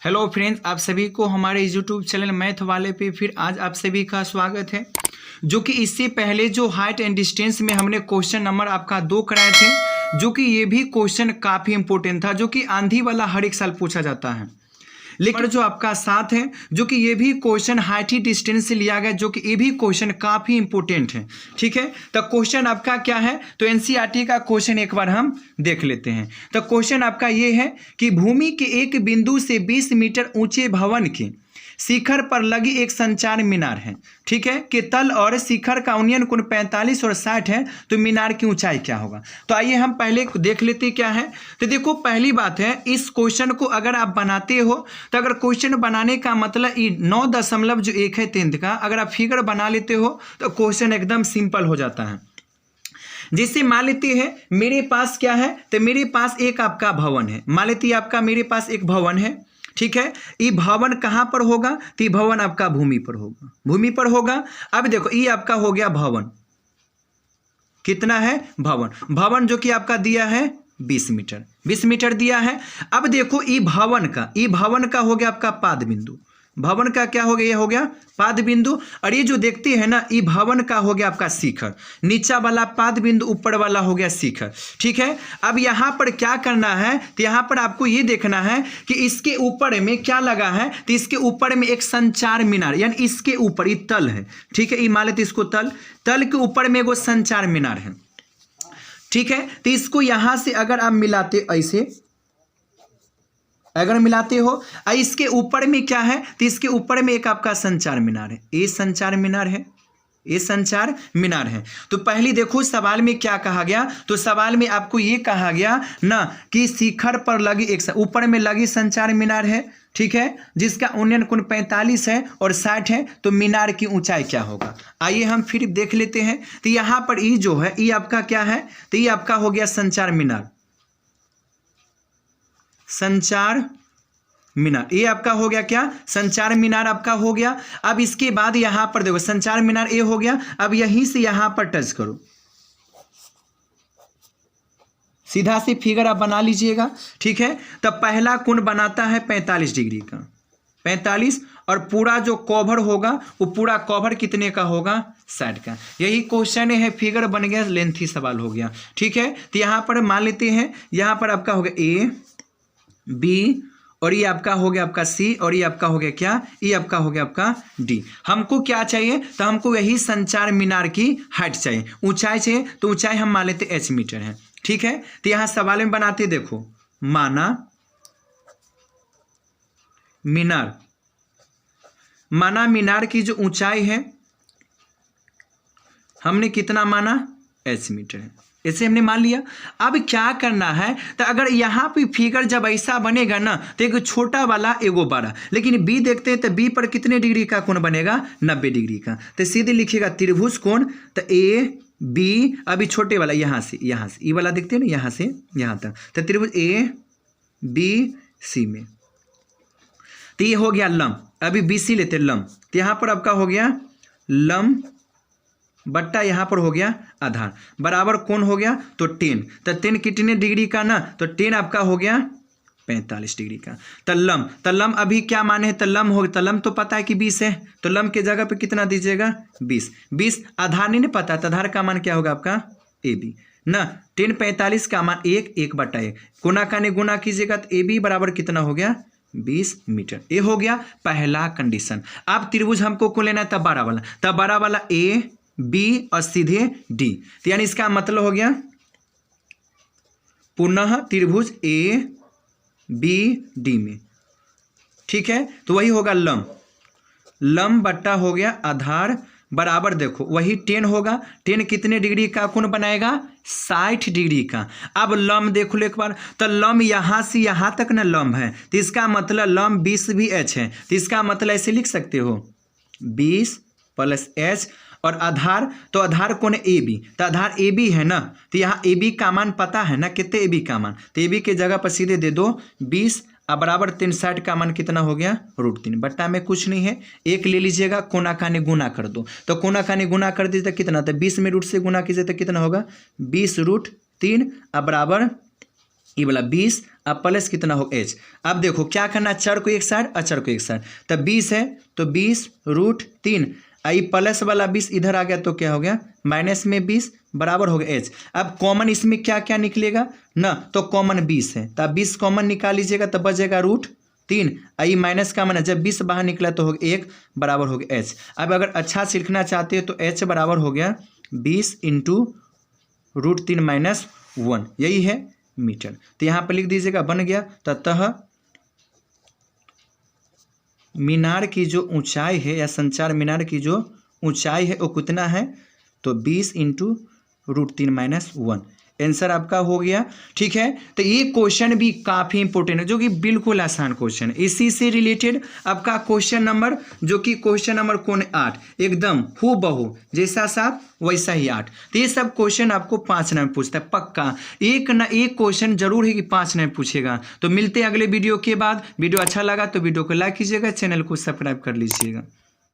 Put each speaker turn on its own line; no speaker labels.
Hello friends, आप सभी को हमारे यूट्यूब चैनल मैथ वाले पे फिर आज आप सभी का स्वागत है। जो कि इससे पहले जो हाइट एंड डिस्टेंस में हमने क्वेश्चन नंबर आपका 2 कराए थे, जो कि ये भी क्वेश्चन काफ़ी इंपॉर्टेंट था, जो कि आंधी वाला हर एक साल पूछा जाता है। लेकिन जो आपका साथ है, जो कि ये भी क्वेश्चन हाइट ही डिस्टेंस से लिया गया, जो कि ये भी क्वेश्चन काफ़ी इंपॉर्टेंट है। ठीक है, तो क्वेश्चन आपका क्या है, तो एनसीईआरटी का क्वेश्चन एक बार हम देख लेते हैं। तो क्वेश्चन आपका ये है कि भूमि के एक बिंदु से 20 मीटर ऊंचे भवन के शिखर पर लगी एक संचार मीनार है। ठीक है, कि तल और शिखर का उन्नयन कोण 45 और 60 है, तो मीनार की ऊंचाई क्या होगा। तो आइए हम पहले देख लेते क्या है। तो देखो, पहली बात है, इस क्वेश्चन को अगर आप बनाते हो तो अगर क्वेश्चन बनाने का मतलब 9.1 है 10th का, अगर आप फिगर बना लेते हो तो क्वेश्चन एकदम सिंपल हो जाता है। जैसे मान लेते हैं मेरे पास क्या है, तो मेरे पास एक आपका भवन है। मान लेते आपका मेरे पास एक भवन है। ठीक है, ये भवन कहाँ पर होगा, तो ये भवन आपका भूमि पर होगा, भूमि पर होगा। अब देखो, ये आपका हो गया भवन, कितना है भवन, भवन जो कि आपका दिया है 20 मीटर, 20 मीटर दिया है। अब देखो, ये भवन का हो गया आपका पाद बिंदु, भवन का क्या हो गया, ये हो गया पाद बिंदु। और ये जो देखते हैं ना, ये भवन का हो गया आपका शिखर, नीचा वाला पाद बिंदु, ऊपर वाला हो गया शिखर। ठीक है, अब यहाँ पर क्या करना है, तो यहाँ पर आपको ये देखना है कि इसके ऊपर में क्या लगा है, तो इसके ऊपर में एक संचार मीनार, यानी इसके ऊपर ये तल है। ठीक है, ये मान लेते इसको तल के ऊपर में एगो संचार मीनार है। ठीक है, तो इसको यहाँ से अगर आप मिलाते, ऐसे अगर मिलाते हो, इसके ऊपर में क्या है, तो इसके ऊपर में एक आपका संचार मीनार है, ये संचार मीनार है, ये संचार मीनार है। तो पहले देखो सवाल में क्या कहा गया, तो सवाल में आपको ये कहा गया ना कि शिखर पर लगी एक ऊपर में लगी संचार मीनार है। ठीक है, जिसका उन्नयन कोण 45 है और 60 है, तो मीनार की ऊंचाई क्या होगा। आइए हम फिर देख लेते हैं। तो यहाँ पर ये जो है, ये आपका क्या है, तो ये आपका हो गया संचार मीनार, संचार मीनार, ये आपका हो गया क्या, संचार मीनार आपका हो गया। अब इसके बाद यहां पर देखो, संचार मीनार ये हो गया। अब यहीं से यहां पर टच करो, सीधा से फिगर आप बना लीजिएगा। ठीक है, तब पहला कोण बनाता है 45 डिग्री का, 45, और पूरा जो कवर होगा वो पूरा कवर कितने का होगा, 60 का। यही क्वेश्चन है, फिगर बन गया, लेंथी सवाल हो गया। ठीक है, तो यहां पर मान लेते हैं, यहां पर आपका हो गया ए बी, और ये आपका हो गया आपका सी, और ये आपका हो गया क्या, ये आपका हो गया आपका डी। हमको क्या चाहिए, तो हमको यही संचार मीनार की हाइट चाहिए, ऊंचाई चाहिए। तो ऊंचाई हम मान लेते h मीटर है। ठीक है, तो यहां सवाल में बनाते, देखो माना मीनार की जो ऊंचाई है हमने कितना माना, h मीटर है, इसे हमने मान लिया। अब क्या करना है, तो अगर यहाँ पे फिगर जब ऐसा बनेगा ना, तो एक छोटा वाला एगो बड़ा, लेकिन बी देखते हैं तो बी पर कितने डिग्री का कोण बनेगा, 90 डिग्री का। तो सीधे लिखिएगा त्रिभुज कोण, तो ए बी, अभी छोटे वाला यहाँ से ये वाला देखते हैं ना, यहाँ से यहाँ तक, तो त्रिभुज ए बी सी में, तो ये हो गया लंब। अभी बी सी लेते लंब, तो यहाँ पर आपका हो गया लंब बट्टा यहाँ पर हो गया आधार, बराबर कौन हो गया, तो 10। तो 10 कितने डिग्री का ना, तो 10 आपका हो गया 45 डिग्री का। तल्लम अभी क्या माने हैं, तल्लम हो, तल्लम तो पता है कि 20 है, तो लम के जगह पे कितना दीजिएगा, 20। आधार नहीं पता, तो आधार का मान क्या होगा आपका ए बी ना, 10 45 का मान 1/1, गुना का ने गुना कीजिएगा, तो ए बी बराबर कितना हो गया 20 मीटर। ये हो गया पहला कंडीशन। अब त्रिभुज हमको कौन लेना है, तब बड़ा वाला ए बी और सीधे डी, तो यानी इसका मतलब हो गया पुनः त्रिभुज ए बी डी में। ठीक है, तो वही होगा लंब बट्टा हो गया आधार, बराबर देखो वही 10 होगा, 10 कितने डिग्री का कोण बनाएगा, 60 डिग्री का। अब लंब देखो एक बार, तो लंब यहाँ से यहाँ तक ना लंब है, तो इसका मतलब लंब 20 भी h है, तो इसका मतलब ऐसे लिख सकते हो 20 + h, और आधार, तो आधार कौन है ए बी, तो आधार ए बी है ना, तो यहाँ ए बी का मान पता है ना, कितने ए बी का मान, तो ए बी के जगह पर सीधे दे दो 20, अब बराबर 63 का मान कितना हो गया, √3, बट्टा में कुछ नहीं है, एक ले लीजिएगा, कोना काने गुना कर दो, तो कोना काने गुना कर दीजिए तो कितना, तो 20 में रूट से गुना कीजिए तो कितना होगा 20 √3, अब बराबर ये वाला 20 अब प्लस कितना हो h। अब देखो क्या करना, चर को एक साइड अचर को एक साइड, तब 20 है तो 20√3, आई प्लस वाला 20 इधर आ गया तो क्या हो गया माइनस में 20 बराबर हो गया h। अब कॉमन इसमें क्या क्या निकलेगा ना, तो कॉमन 20 है, तब 20 कॉमन निकाल लीजिएगा तब बचेगा √3, आई माइनस का माना जब 20 बाहर निकला तो हो गया 1 बराबर हो गया h। अब अगर अच्छा से लिखना चाहते हैं तो h बराबर हो गया 20 × √3 - 1, यही है मीटर। तो यहाँ पर लिख दीजिएगा, बन गया। ततः मीनार की जो ऊंचाई है या संचार मीनार की जो ऊंचाई है वो कितना है, तो 20 × √3 - 1, आंसर आपका हो गया। ठीक है, तो ये क्वेश्चन भी काफ़ी इंपॉर्टेंट है, जो कि बिल्कुल आसान क्वेश्चन है। इसी से रिलेटेड आपका क्वेश्चन नंबर, जो कि क्वेश्चन नंबर कौन 8, एकदम हूबहू जैसा साफ वैसा ही 8। तो ये सब क्वेश्चन आपको 5 नंबर पूछता है पक्का, एक ना एक क्वेश्चन जरूर है कि 5 नंबर पूछेगा। तो मिलते हैं अगले वीडियो के बाद। वीडियो अच्छा लगा तो वीडियो को लाइक कीजिएगा, चैनल को सब्सक्राइब कर लीजिएगा।